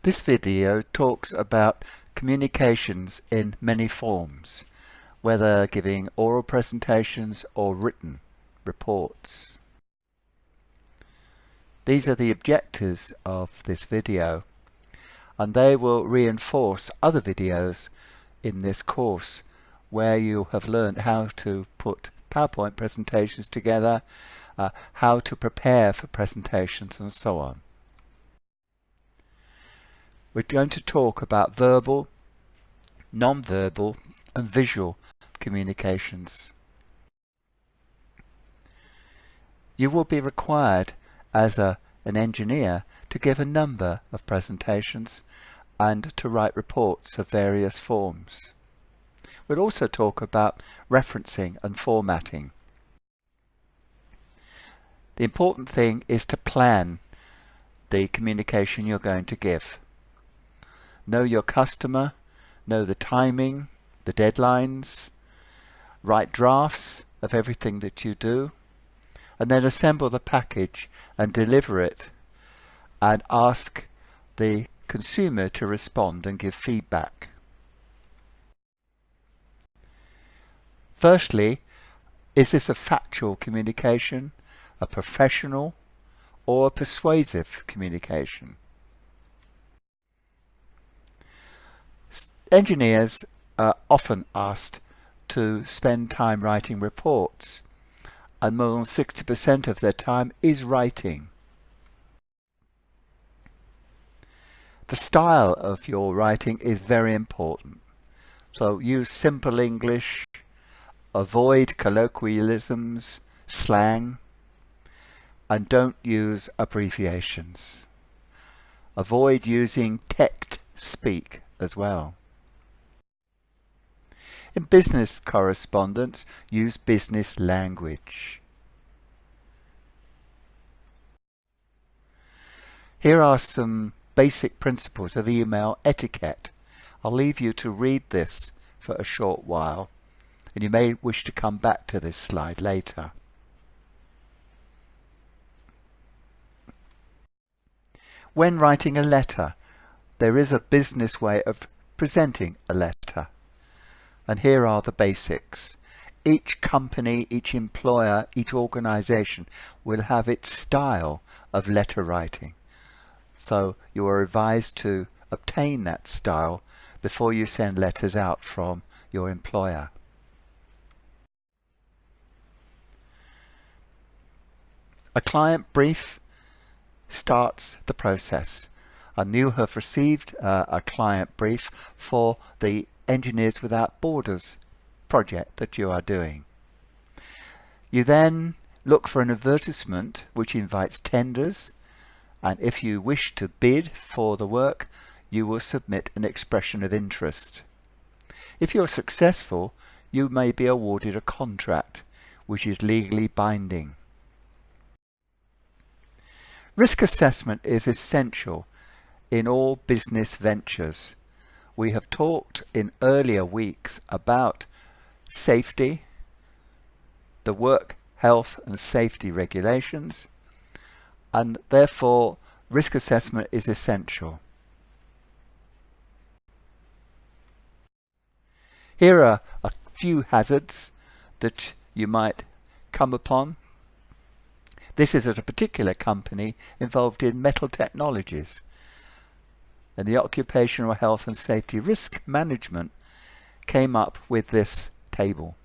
This video talks about communications in many forms, whether giving oral presentations or written reports. These are the objectives of this video, and they will reinforce other videos in this course where you have learned how to put PowerPoint presentations together, how to prepare for presentations and so on. We're going to talk about verbal, non-verbal and visual communications. You will be required as an engineer to give a number of presentations and to write reports of various forms. We'll also talk about referencing and formatting. The important thing is to plan the communication you're going to give. Know your customer, know the timing, the deadlines, write drafts of everything that you do, and then assemble the package and deliver it and ask the consumer to respond and give feedback. Firstly, is this a factual communication, a professional, or a persuasive communication? Engineers are often asked to spend time writing reports, and more than 60% of their time is writing. The style of your writing is very important, so use simple English, avoid colloquialisms, slang, and don't use abbreviations. Avoid using text speak as well. In business correspondence, use business language. Here are some basic principles of email etiquette. I'll leave you to read this for a short while, and you may wish to come back to this slide later. When writing a letter, there is a business way of presenting a letter. And here are the basics. Each company, each employer, each organization will have its style of letter writing. So you are advised to obtain that style before you send letters out from your employer. A client brief starts the process, and you have received a client brief for the Engineers Without Borders project that you are doing. You then look for an advertisement which invites tenders, and if you wish to bid for the work, you will submit an expression of interest. If you're successful, you may be awarded a contract which is legally binding. Risk assessment is essential in all business ventures. We have talked in earlier weeks about safety, the work, health and safety regulations, and therefore risk assessment is essential. Here are a few hazards that you might come upon. This is at a particular company involved in metal technologies, and the Occupational Health and Safety Risk Management came up with this table.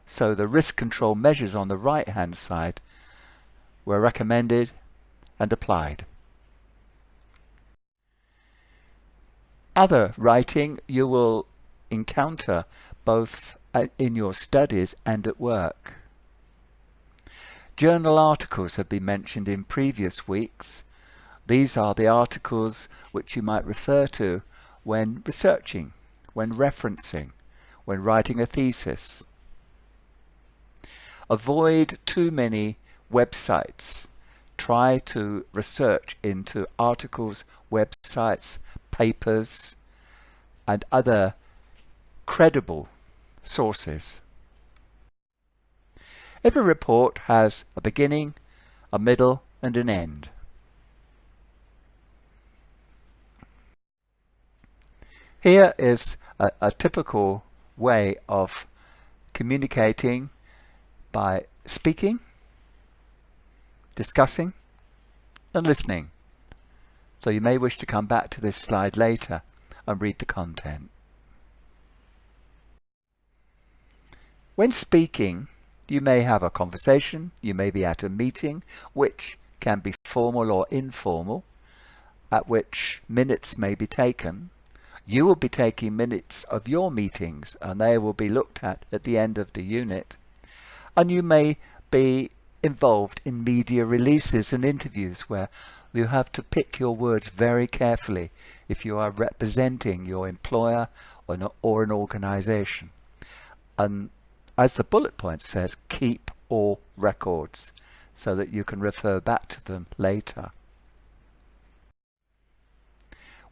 So the risk control measures on the right hand side were recommended and applied. Other writing you will encounter both in your studies and at work. Journal articles have been mentioned in previous weeks. These are the articles which you might refer to when researching, when referencing, when writing a thesis. Avoid too many websites. Try to research into articles, websites, papers, and other credible sources. Every report has a beginning, a middle, and an end. Here is a typical way of communicating by speaking, discussing, and listening. So you may wish to come back to this slide later and read the content. When speaking, you may have a conversation, you may be at a meeting, which can be formal or informal, at which minutes may be taken. You will be taking minutes of your meetings and they will be looked at the end of the unit. And you may be involved in media releases and interviews where you have to pick your words very carefully if you are representing your employer or an organization. And as the bullet point says, keep all records so that you can refer back to them later.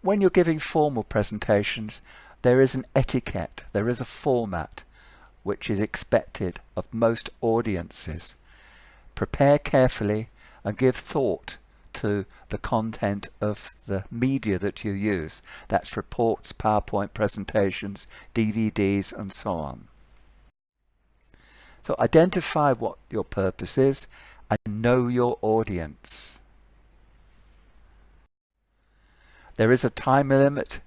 When you're giving formal presentations, there is an etiquette, there is a format which is expected of most audiences. Prepare carefully and give thought to the content of the media that you use. That's reports, PowerPoint presentations, DVDs, and so on. So identify what your purpose is and know your audience. There is a time limit,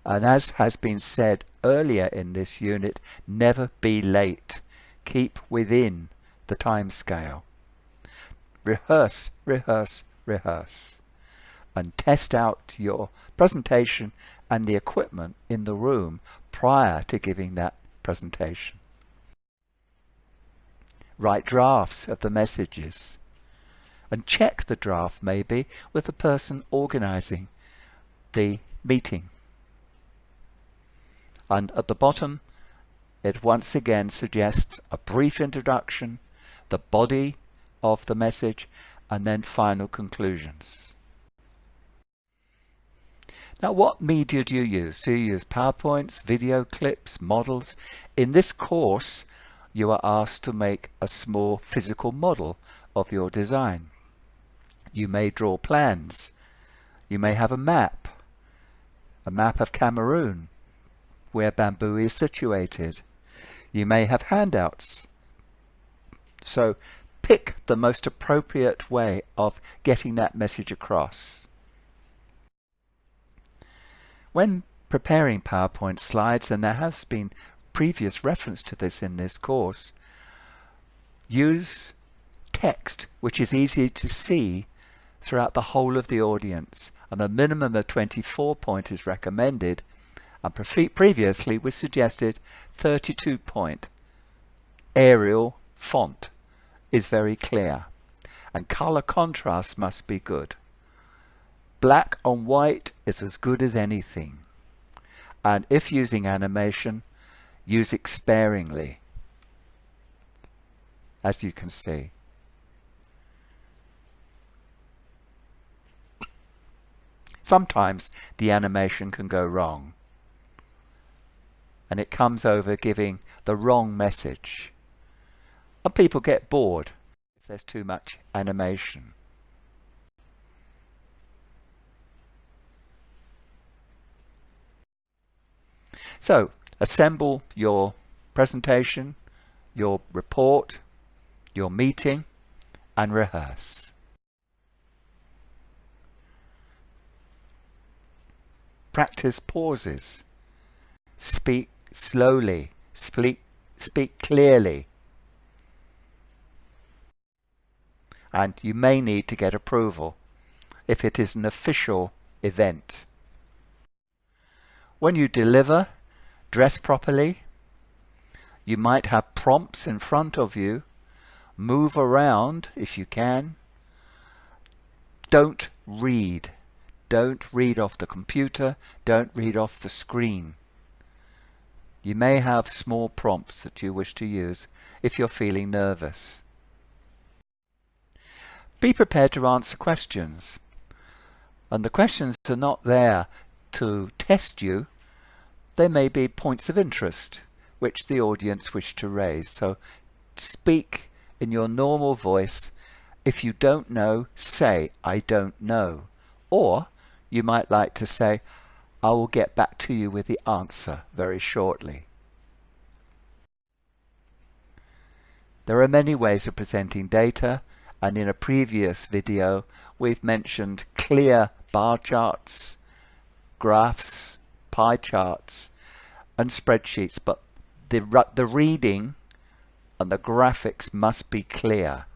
and as has been said earlier in this unit, never be late. Keep within the time scale. Rehearse, rehearse, rehearse, and test out your presentation and the equipment in the room prior to giving that presentation. Write drafts of the messages and check the draft maybe with the person organizing the meeting. And at the bottom it once again suggests a brief introduction, the body of the message, and then final conclusions. Now, what media do you use? Do you use PowerPoints, video clips, models? In this course you are asked to make a small physical model of your design. You may draw plans. You may have a map of Cameroon, where bamboo is situated. You may have handouts. So pick the most appropriate way of getting that message across. When preparing PowerPoint slides, and there has been previous reference to this in this course, use text which is easy to see throughout the whole of the audience, and a minimum of 24 point is recommended, and previously we suggested 32 point. Arial font is very clear, and color contrast must be good. Black on white is as good as anything, and if using animation, use it sparingly, as you can see. Sometimes the animation can go wrong, and it comes over giving the wrong message, and people get bored if there's too much animation. So assemble your presentation, your report, your meeting, and rehearse. Practice pauses. Speak slowly. Speak clearly. And you may need to get approval if it is an official event. When you deliver, dress properly. You might have prompts in front of you. Move around if you can. Don't read. Don't read off the computer. Don't read off the screen. You may have small prompts that you wish to use if you're feeling nervous. Be prepared to answer questions. And the questions are not there to test you. They may be points of interest which the audience wish to raise. So speak in your normal voice. If you don't know, say, I don't know. Or you might like to say, I will get back to you with the answer very shortly. There are many ways of presenting data, and in a previous video we've mentioned clear bar charts, graphs, pie charts and spreadsheets, but the reading and the graphics must be clear.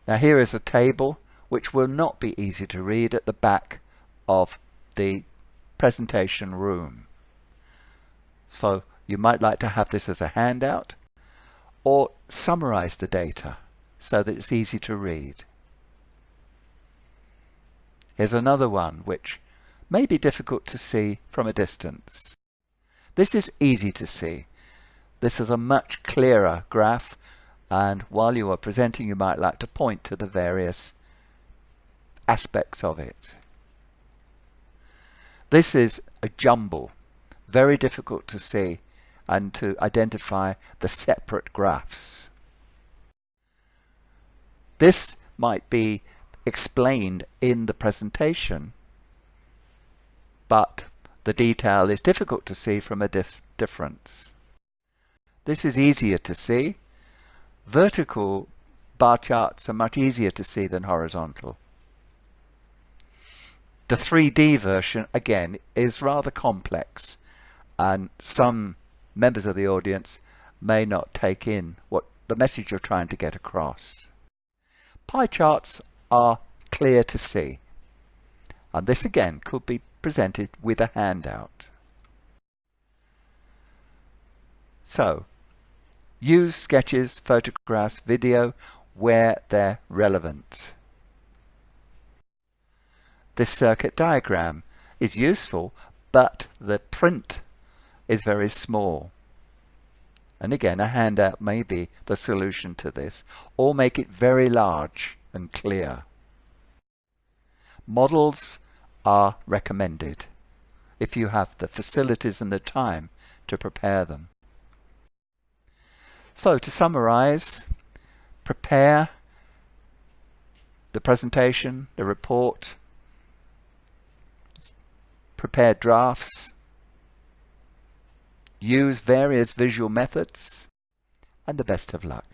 Now here is a table which will not be easy to read at the back of the presentation room. So you might like to have this as a handout or summarize the data so that it's easy to read. Here's another one which may be difficult to see from a distance. This is easy to see. This is a much clearer graph, and while you are presenting you might like to point to the various aspects of it. This is a jumble, very difficult to see and to identify the separate graphs. This might be explained in the presentation, but the detail is difficult to see from a difference. This is easier to see. Vertical bar charts are much easier to see than horizontal. The 3D version, again, is rather complex, and some members of the audience may not take in what the message you're trying to get across. Pie charts are clear to see, and this again could be presented with a handout. So, use sketches, photographs, video where they're relevant. This circuit diagram is useful, but the print is very small. And again, a handout may be the solution to this, or make it very large and clear. Models are recommended if you have the facilities and the time to prepare them. So to summarize, prepare the presentation, the report, prepare drafts, use various visual methods, and the best of luck.